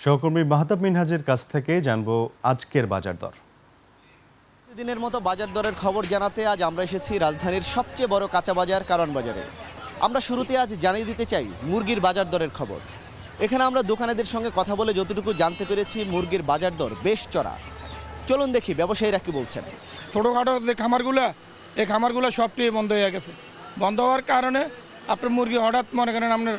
সহকর্মী মাহতাব মিনহাজের কাছ থেকে জানবো আজকের বাজার দর। দিনের মতো বাজার দরের খবর জানাতে আজ আমরা এসেছি রাজধানীর সবচেয়ে বড় কাঁচা বাজার কারণ বাজারে। আমরা শুরুতে আজ জানিয়ে দিতে চাই মুরগির বাজার দরের খবর। এখানে আমরা দোকানীদের সঙ্গে কথা বলে যতটুকু জানতে পেরেছি মুরগির বাজার দর বেশ চড়া। চলুন দেখি ব্যবসায়ীরা কি বলছেন। ছোটোখাটো যে খামারগুলো, এই খামারগুলো সবটাই বন্ধ হয়ে গেছে। বন্ধ হওয়ার কারণে আপনার মুরগি হঠাৎ মনে করেন আপনার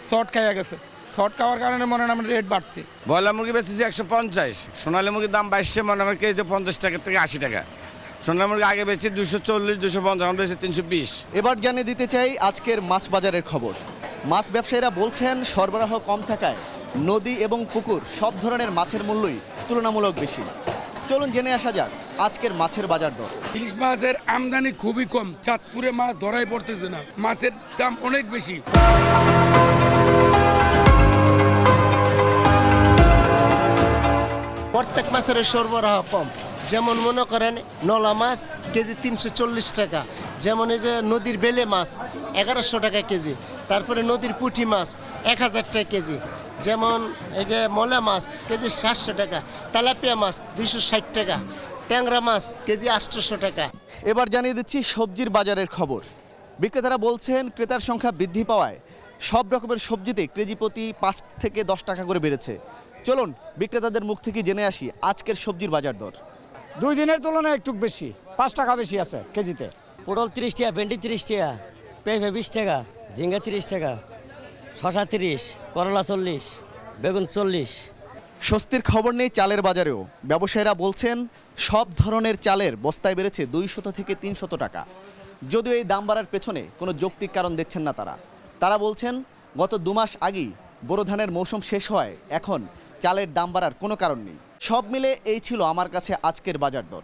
শর্ট খাইয়া গেছে। শর্ট খাওয়ার কারণে মনে করেন আপনার রেট বাড়ছে। ব্রয়লার মুরগি বেচেছি 150, সোনালী মুরগির দাম 22 মনে হয় কেজি 50 টাকা থেকে 80 টাকা। সোনালী মুরগি আগে বেচি 240, 250, এখন বেচি 320। এবার জানিয়ে দিতে চাই আজকের মাছ বাজারের খবর। মাছ ব্যবসায়ীরা বলছেন সরবরাহ কম থাকায় নদী এবং পুকুর সব ধরনের মাছের মূল্যই তুলনামূলক বেশি। চলুন জেনে আসা যাক আজকের মাছের বাজার দর। ইলিশ মাছের আমদানি খুবই কম, চাঁদপুরে মাছ ধরাই পড়তেছে না, মাছের দাম অনেক বেশি। প্রত্যেক মাছের সরবরাহ কম। যেমন মনে করেন নলা মাছ কেজি 340 টাকা, যেমন এই যে নদীর বেলে মাছ 1100 টাকা কেজি, তারপরে নদীর পুঁটি মাছ 1000 টাকা কেজি, যেমন এই যে মলা মাছ কেজি 700 টাকা, তেলাপিয়া মাছ 260 টাকা, ট্যাংরা মাছ কেজি 800 টাকা। এবার জানিয়ে দিচ্ছি সবজির বাজারের খবর। বিক্রেতারা বলছেন ক্রেতার সংখ্যা বৃদ্ধি পাওয়ায় সব রকমের সবজিতে কেজি প্রতি 5 থেকে 10 টাকা করে বেড়েছে। চলুন বিক্রেতাদের মুখ থেকে জেনে আসি আজকের সবজির বাজার দর। 2 দিনের তুলনায় একটু বেশি, 5 টাকা বেশি আছে কেজিতে। পটল 30 টাকা, ভেন্ডি 30 টাকা, পেঁপে 20 টাকা, ঝিঙ্গা 30 টাকা, শসা 30, করলা 40, বেগুন 40। স্বস্তির খবর নেই চালের বাজারেও। ব্যবসায়ীরা বলছেন সব ধরনের চালের বস্তায় বেড়েছে 200 থেকে 300 টাকা। যদিও এই দাম বাড়ার পেছনে কোনো যৌক্তিক কারণ দেখছেন না তারা বলছেন গত 2 মাস আগেই বোরো ধানের মৌসুম শেষ হয়, এখন চালের দাম বাড়ার কোনো কারণ নেই। সব মিলে এই ছিল আমার কাছে আজকের বাজার দর।